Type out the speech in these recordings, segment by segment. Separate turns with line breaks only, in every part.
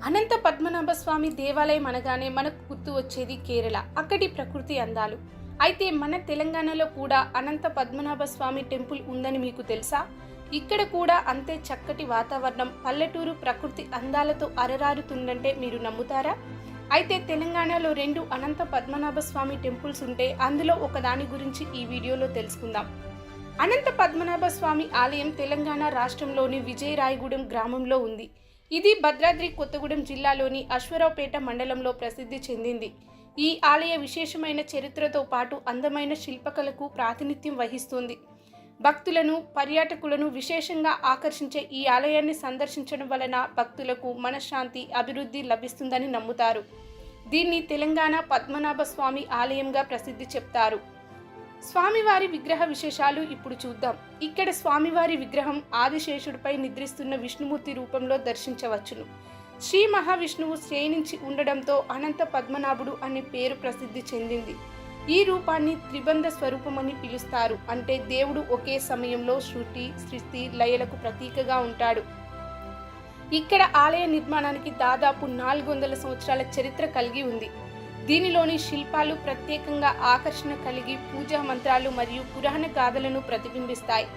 అనంత పద్మనాభ స్వామి దేవాలయం అనగానే మనకు గుర్తు వచ్చేది కేరళ, అక్కడి ప్రకృతి అందాలు. అయితే మన తెలంగాణలో కూడా అనంత పద్మనాభ స్వామి టెంపుల్ ఉందని మీకు తెలుసా? ఇక్కడ కూడా అంతే చక్కటి వాతావరణం, పల్లెటూరు ప్రకృతి అందాలతో అరరారుతుందంటే మీరు నమ్ముతారా? అయితే తెలంగాణలో 2 అనంత పద్మనాభ స్వామి టెంపుల్స్ ఉంటే అందులో ఒకదాని గురించి ఈ వీడియోలో తెలుసుకుందాం. అనంత పద్మనాభ స్వామి ఆలయం తెలంగాణ రాష్ట్రంలోని విజయరాయగూడెం గ్రామంలో ఉంది. ఇది భద్రాద్రి కొత్తగూడెం జిల్లాలోని అశ్వరావుపేట మండలంలో ప్రసిద్ధి చెందింది. ఈ ఆలయ విశేషమైన చరిత్రతో పాటు అందమైన శిల్పకళకు ప్రాతినిధ్యం వహిస్తుంది. భక్తులను, పర్యాటకులను విశేషంగా ఆకర్షించే ఈ ఆలయాన్ని సందర్శించడం వలన భక్తులకు మనశ్శాంతి, అభివృద్ధి లభిస్తుందని నమ్ముతారు. దీన్ని తెలంగాణ పద్మనాభ స్వామి ఆలయంగా ప్రసిద్ధి చెప్తారు. స్వామివారి విగ్రహ విశేషాలు ఇప్పుడు చూద్దాం. ఇక్కడ స్వామివారి విగ్రహం ఆదిశేషుడిపై నిద్రిస్తున్న విష్ణుమూర్తి రూపంలో దర్శించవచ్చును. శ్రీ మహావిష్ణువు శ్రేణించి ఉండడంతో అనంత పద్మనాభుడు అనే పేరు ప్రసిద్ధి చెందింది. ఈ రూపాన్ని త్రిబంధ స్వరూపమని పిలుస్తారు. అంటే దేవుడు ఒకే సమయంలో సృష్టి, సృష్టి, లయలకు ప్రతీకగా ఉంటాడు. ఇక్కడ ఆలయ నిర్మాణానికి దాదాపు 400 సంవత్సరాల చరిత్ర కలిగి ఉంది. దీనిలోని శిల్పాలు ప్రత్యేకంగా ఆకర్షణ కలిగి పూజా మంత్రాలు మరియు పురాణ గాథలను ప్రతిబింబిస్తాయి.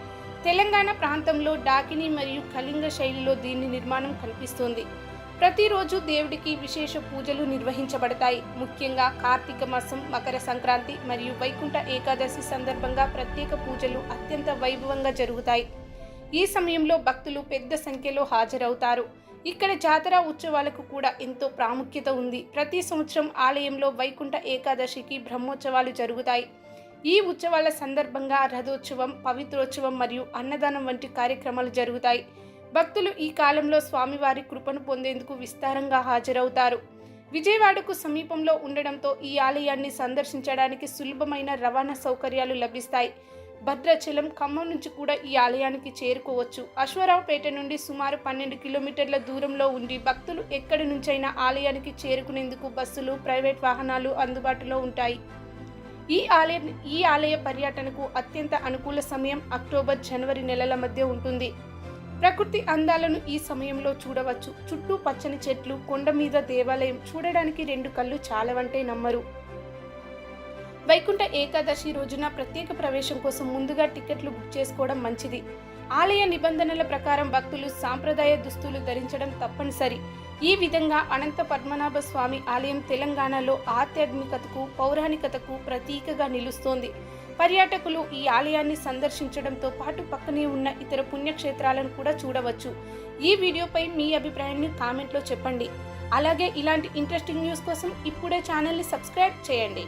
తెలంగాణ ప్రాంతంలో డాకిని మరియు కళింగ శైలిలో దీని నిర్మాణం కనిపిస్తుంది. ప్రతిరోజు దేవుడికి విశేష పూజలు నిర్వహించబడతాయి. ముఖ్యంగా కార్తీక మాసం, మకర సంక్రాంతి మరియు వైకుంఠ ఏకాదశి సందర్భంగా ప్రత్యేక పూజలు అత్యంత వైభవంగా జరుగుతాయి. ఈ సమయంలో భక్తులు పెద్ద సంఖ్యలో హాజరవుతారు. ఇక్కడ జాతర ఉత్సవాలకు కూడా ఎంతో ప్రాముఖ్యత ఉంది. ప్రతి సంవత్సరం ఆలయంలో వైకుంఠ ఏకాదశికి బ్రహ్మోత్సవాలు జరుగుతాయి. ఈ ఉత్సవాల సందర్భంగా రథోత్సవం, పవిత్రోత్సవం మరియు అన్నదానం వంటి కార్యక్రమాలు జరుగుతాయి. భక్తులు ఈ కాలంలో స్వామివారి కృపను పొందేందుకు విస్తారంగా హాజరవుతారు. విజయవాడకు సమీపంలో ఉండడంతో ఈ ఆలయాన్ని సందర్శించడానికి సులభమైన రవాణా సౌకర్యాలు లభిస్తాయి. భద్రాచలం, ఖమ్మం నుంచి కూడా ఈ ఆలయానికి చేరుకోవచ్చు. అశ్వరావుపేట నుండి సుమారు 12 కిలోమీటర్ల దూరంలో ఉండి భక్తులు ఎక్కడి నుంచైనా ఆలయానికి చేరుకునేందుకు బస్సులు, ప్రైవేట్ వాహనాలు అందుబాటులో ఉంటాయి. ఈ ఆలయ పర్యటనకు అత్యంత అనుకూల సమయం అక్టోబర్, జనవరి నెలల మధ్య ఉంటుంది. ప్రకృతి అందాలను ఈ సమయంలో చూడవచ్చు. చుట్టూ పచ్చని చెట్లు, కొండ మీద దేవాలయం, చూడడానికి 2 కళ్ళు చాలవంటే నమ్మరు. వైకుంఠ ఏకాదశి రోజున ప్రత్యేక ప్రవేశం కోసం ముందుగా టికెట్లు బుక్ చేసుకోవడం మంచిది. ఆలయ నిబంధనల ప్రకారం భక్తులు సాంప్రదాయ దుస్తులు ధరించడం తప్పనిసరి. ఈ విధంగా అనంత పద్మనాభ స్వామి ఆలయం తెలంగాణలో ఆధ్యాత్మికతకు, పౌరాణికతకు ప్రతీకగా నిలుస్తోంది. పర్యాటకులు ఈ ఆలయాన్ని సందర్శించడంతో పాటు పక్కనే ఉన్న ఇతర పుణ్యక్షేత్రాలను కూడా చూడవచ్చు. ఈ వీడియోపై మీ అభిప్రాయాన్ని కామెంట్లో చెప్పండి. అలాగే ఇలాంటి ఇంట్రెస్టింగ్ న్యూస్ కోసం ఇప్పుడే ఛానల్ని సబ్స్క్రైబ్ చేయండి.